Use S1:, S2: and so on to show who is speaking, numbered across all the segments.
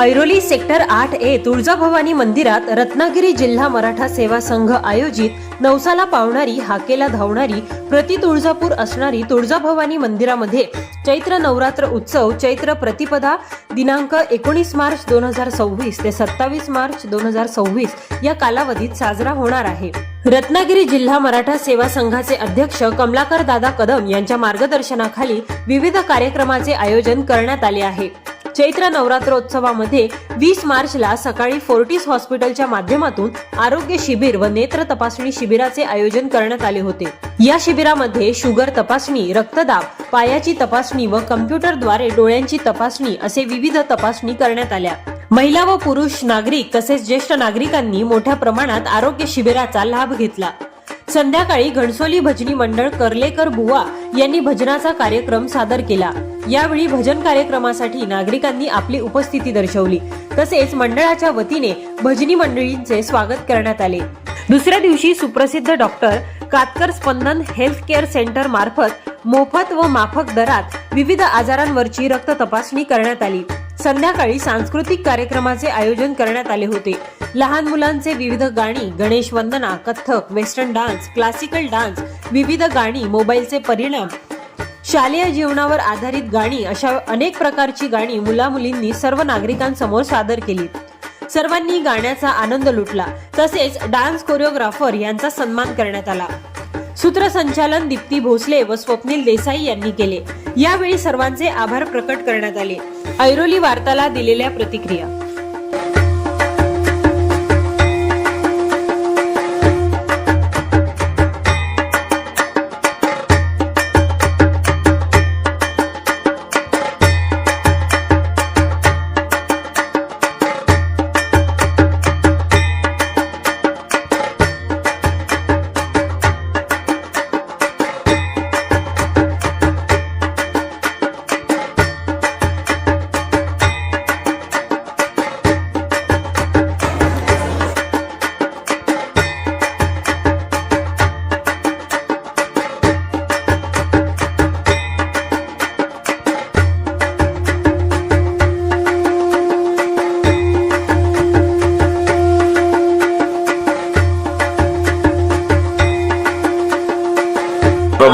S1: Airoli sector 8A Tuljabhavani मंदिरात रत्नागिरी जिल्हा मराठा सेवा संघ आयोजित नवसाला पावणारी हाकेला धावणारी प्रति तुळजापूर असणारी तुळजाभवानी मंदिरामध्ये चैत्र नवरात्र उत्सव चैत्र प्रतिपदा दिनांक 19 मार्च 2026 ते 27 मार्च 2026 या कालावधीत साजरा होणार आहे। रत्नागिरी जिल्हा मराठा सेवा संघाचे अध्यक्ष कमलाकर दादा कदम यांच्या मार्गदर्शनाखाली विविध कार्यक्रमाचे आयोजन करण्यात आले आहे। चैत्र नवरात्रोत्सवामध्ये 20 मार्चला सकाळी फोर्टिस हॉस्पिटलच्या माध्यमातून आरोग्य शिबिर व नेत्र तपासणी शिबिराचे आयोजन करण्यात आले होते। या शिबिरामध्ये शुगर तपासणी, रक्तदाब, पायाची तपासणी व कम्प्युटरद्वारे डोळ्यांची तपासणी असे विविध तपासणी करण्यात आल्या। महिला व पुरुष नागरिक तसेच ज्येष्ठ नागरिकांनी मोठ्या प्रमाणात आरोग्य शिबिराचा लाभ घेतला। संध्याकाळी घणसोली भजनी मंडळ कर्लेकर बुवा यांनी भजनाचा कार्यक्रम सादर केला। यावेळी भजन कार्यक्रमासाठी नागरिकांनी आपली उपस्थिती दर्शवली। तसेच मंडळाच्या वतीने भजनी मंडळींचे स्वागत करण्यात आले। दुसऱ्या दिवशी सुप्रसिद्ध डॉक्टर कातकर स्पंदन हेल्थ केअर सेंटर मार्फत मोफत व माफक दरात विविध आजारांवरची रक्त तपासणी करण्यात आली। संध्याकाळी सांस्कृतिक कार्यक्रमाचे आयोजन करण्यात आले होते। लहान मुलांचे विविध गाणी, गणेश वंदना, Kathak, western dance, classical dance, विविध गाणी, मोबाईलचे परिणाम, शालेय जीवनावर आधारित गाणी अशा अनेक प्रकारची गाणी मुला-मुलींनी सर्व नागरिकांसमोर सादर केली। सर्वांनी गाण्याचा आनंद लुटला। तसेच डान्स कोरिओग्राफर यांचा सन्मान करण्यात आला। सूत्रसंचालन दीप्ती भोसले व स्वप्नील देसाई यांनी केले। यावेळी सर्वांचे आभार प्रकट करण्यात आले। ऐरोली वार्ताला दिलेल्या प्रतिक्रिया।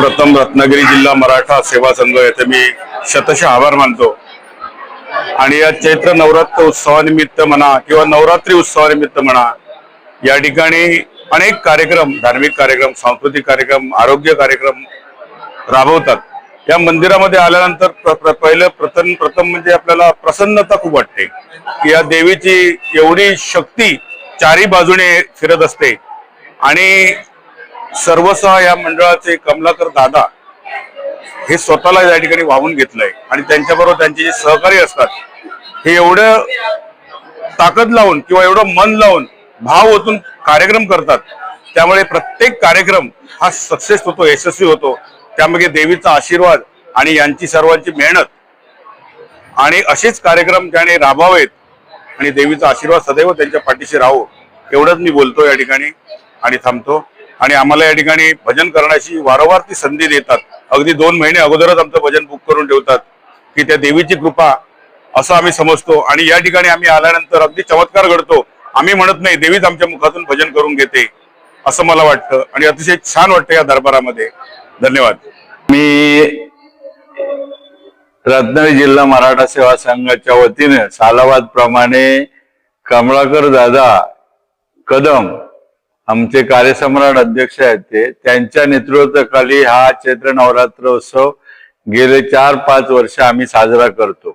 S2: प्रथम रत्नागिरी जिल्हा मराठा सेवा संघ येथे मी शतशः आभार मानतो आणि या चैत्र नवरात्र उत्सवानिमित्त म्हणा किंवा नवरात्री उत्सवानिमित्त म्हणा या ठिकाणी अनेक कार्यक्रम, धार्मिक कार्यक्रम, सांस्कृतिक कार्यक्रम, आरोग्य कार्यक्रम राबवतात। या मंदिरामध्ये आल्यानंतर प्रथम म्हणजे आपल्याला प्रसन्नता खूप वाटते की या देवीची एवढी शक्ती चारी बाजूने फिरत असते आणि सर्वसह या मंडळाचे कमलाकर दादा हे स्वतःला या ठिकाणी वाहून घेतलंय आणि त्यांच्याबरोबर त्यांचे जे सहकारी असतात हे एवढं ताकद लावून किंवा एवढं मन लावून भाव ओतून कार्यक्रम करतात। त्यामुळे प्रत्येक कार्यक्रम हा सक्सेस होतो, यशस्वी होतो। त्यामध्ये देवीचा आशीर्वाद आणि यांची सर्वांची मेहनत आणि असेच कार्यक्रम त्याने राबवावेत आणि देवीचा आशीर्वाद सदैव त्यांच्या पाठीशी राहो एवढंच मी बोलतो या ठिकाणी आणि थांबतो। आणि आम्हाला या ठिकाणी भजन करण्याची वारंवार ती संधी देतात। अगदी 2 महिने अगोदरच आमचं भजन बुक करून ठेवतात की त्या देवीची कृपा असं आम्ही समजतो आणि या ठिकाणी आम्ही आल्यानंतर अगदी चमत्कार घडतो। आम्ही म्हणत नाही, देवीच आमच्या मुखातून भजन करून घेते असं मला वाटतं आणि अतिशय छान वाटतं या दरबारामध्ये। धन्यवाद।
S3: मी रत्नागिरी जिल्हा मराठा सेवा संघाच्या वतीने सालाबाद प्रमाणे कमलाकर दादा कदम आमचे कार्यसम्राट अध्यक्ष आहेत त्यांच्या नेतृत्वाखाली हा चैत्र नवरात्रोत्सव गेले 4-5 वर्ष आम्ही साजरा करतो।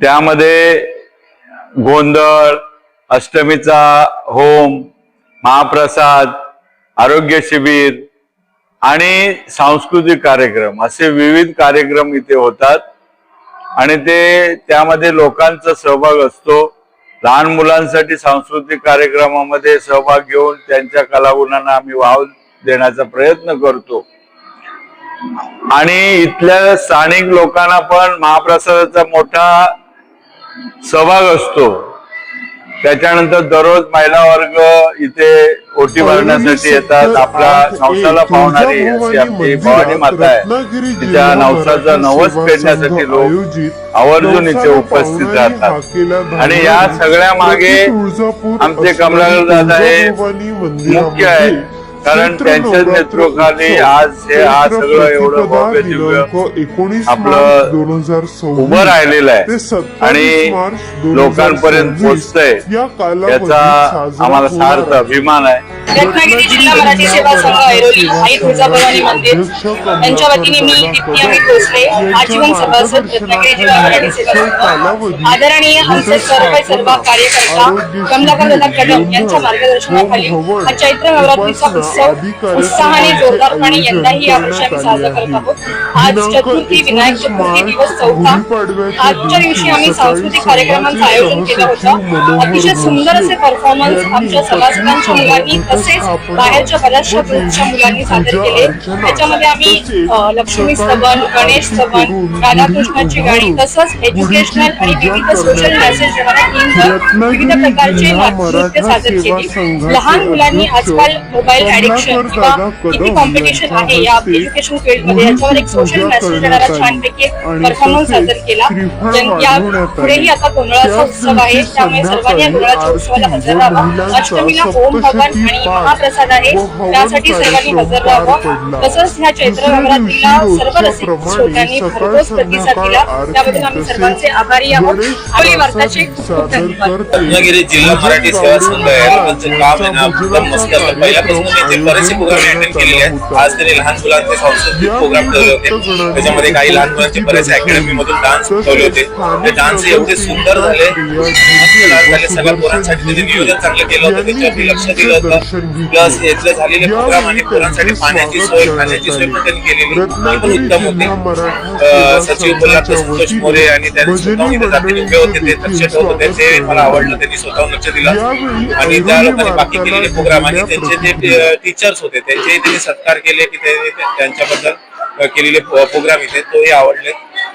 S3: त्यामध्ये गोंधळ, अष्टमीचा होम, महाप्रसाद, आरोग्य शिबिर आणि सांस्कृतिक कार्यक्रम असे विविध कार्यक्रम इथे होतात आणि त्यामध्ये लोकांचा सहभाग असतो। लहान मुलांसाठी सांस्कृतिक कार्यक्रमामध्ये सहभाग घेऊन त्यांच्या कलागुणांना आम्ही वाव देण्याचा प्रयत्न करतो आणि इथल्या स्थानिक लोकांना पण महाप्रसादाचा मोठा सहभाग असतो। त्याच्यानंतर दररोज महिला वर्ग इथे ओटी भरण्यासाठी येतात. आपला नवसाला पावणारी अशी आपली भवानी माता आहे, तिच्या नवसाचा नवस पेटण्यासाठी लोक आवर्जून इथे उपस्थित राहतात. आणि या सगळ्या मागे आमचे कमलाकर दादा हे मुख्य आहे, कारण त्यांच्या नेतृत्वाखाली आज हा सगळं एवढं भव्य दिव्य आपलं उभं राहिलेलं आहे आणि लोकांपर्यंत पोहोचतंय, याचा आम्हाला सार्थ अभिमान आहे.
S4: रत्नागिरी जिल्हा मराठी सेवा संघ ऐरोली आई तुळजाभवानी मंदिर यांच्या वतीने मी दीप्ती अमित भोसले, आजीवन सभासद रत्नागिरी जिल्हा मराठी सेवा संघ, आदरणीय आमचे सर्व कार्यकर्ता कमलाकर दादा कदम यांच्या मार्गदर्शनाखाली हा चैत्र नवरात्रीचा उत्सव उत्साहाने जोरदारपणे यंदाही यावर्षी आम्ही साजरा करत आहोत. आज चतुर्थी विनायक चतुर्थी दिवस 4. आजच्या दिवशी आम्ही सांस्कृतिक कार्यक्रमांचं आयोजन केलं होतं. अतिशय सुंदर असे परफॉर्मन्स आमच्या सभासदांच्या मुलांनी तसेच बाहेरच्या बऱ्याचशा ग्रुपच्या मुलांनी सादर केले. त्याच्यामध्ये आम्ही लक्ष्मी स्तवन, गणेश स्तवन, राधाकृष्णाची गाणी तसंच एज्युकेशनल आणि विविध सोशल मेसेज देणाऱ्या थीमवर विविध प्रकारचे नृत्य सादर केले. लहान मुलांनी आजकाल मोबाईल ऍडिक्शन किंवा किती कॉम्पिटिशन आहे या एज्युकेशन फील्डमध्ये याच्यावर एक सोशल मेसेज देणारा छानपैकी परफॉर्मन्स सादर केला. या पुढेही आता गोंधळाचा उत्सव आहे, त्यामुळे सर्वांनी या गोंधळाच्या उत्सवाला हजर राहावं. अष्टमीला ओम हवन आणि महाप्रसाद आहे, त्यासाठी सर्वांनी हजर राहावं. तसंच ह्या चैत्र नवरात्रीला सर्व रसिक श्रोत्यांनी भरघोस प्रतिसाद दिला, त्याबद्दल आम्ही सर्वांचे आभारी आहोत. आपली वार्ताचे खूप धन्यवाद.
S5: रत्नागिरी जिल्हा मराठी सेवा संघ आहे, काम आहे ना एकदम मस्त आहे. पहिल्यापासून मी ते बरेचसे प्रोग्राम अटेंड केलेले आहेत. आज त्यांनी लहान मुलांचे सांस्कृतिक प्रोग्राम ठेवले होते, त्याच्यामध्ये काही लहान मुलांचे बरेचसे अकॅडमी मधून डान्स ठेवले होते. ते डान्स एवढे सुंदर झाले, सगळ्या पोरांसाठी त्यांनी नियोजन चांगलं केलं होतं, त्याच्यावरती लक्ष दिलं होतं. प्लस इथले झालेले प्रोग्राम आणि पोरांसाठी पाण्याची सोय, खाण्याची सोय पण त्यांनी केलेली पण उत्तम होती. सचिव कोल्हापूर संतोष मोरे आणि त्यांनी स्वतःहून इथे जातीने उभे होते, ते लक्ष ठेवत होते, ते मला आवडलं. त्यांनी स्वतःहून लक्ष दिलं आणि त्या लोकांनी बाकी केलेले प्रोग्राम आणि त्यांचे जे टीचर्स होते त्यांचे त्यांनी सत्कार केले की त्यांच्याबद्दल केलेले प्रोग्राम इथे तोही आवडले.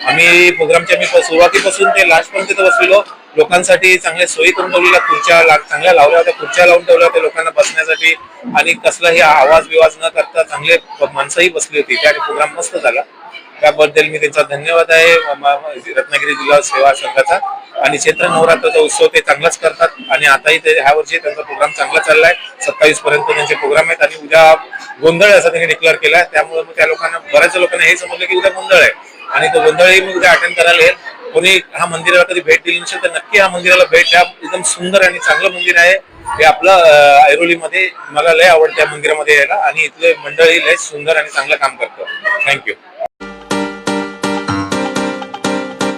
S5: आम्ही प्रोग्रामच्या सुरुवातीपासून ते लास्ट पर्यंत तिथे बसलेलो. लोकांसाठी चांगल्या सोयी करून ठेवलेल्या, खुर्च्या चांगल्या लावल्या होत्या, खुर्च्या लावून ठेवल्या होत्या लोकांना बसण्यासाठी आणि कसलाही आवाज बिवाज न करता चांगले माणसंही बसली होती. त्या प्रोग्राम मस्त झाला, त्याबद्दल मी त्यांचा धन्यवाद आहे रत्नागिरी जिल्हा सेवा संघाचा. आणि चैत्र नवरात्राचा उत्सव ते चांगलाच करतात आणि आताही ते ह्या वर्षी त्यांचा प्रोग्राम चांगला चाललाय. 27 पर्यंत त्यांचे प्रोग्राम आहेत आणि उद्या गोंधळ असं त्यांनी डिक्लेअर केलाय. त्यामुळे मग त्या लोकांना बऱ्याच लोकांना हे समजलं की उद्या गोंधळ आहे आणि तो गोंधळही मी उद्या अटेंड करायला येईल. कोणी ह्या मंदिराला कधी भेट दिली नसेल तर नक्की ह्या मंदिराला भेट द्या. एकदम सुंदर आणि चांगलं मंदिर आहे हे आपलं ऐरोलीमध्ये. मला लय आवडतं या मंदिरामध्ये यायला आणि इथले मंडळही लय सुंदर आणि चांगलं काम करतं. थँक्यू.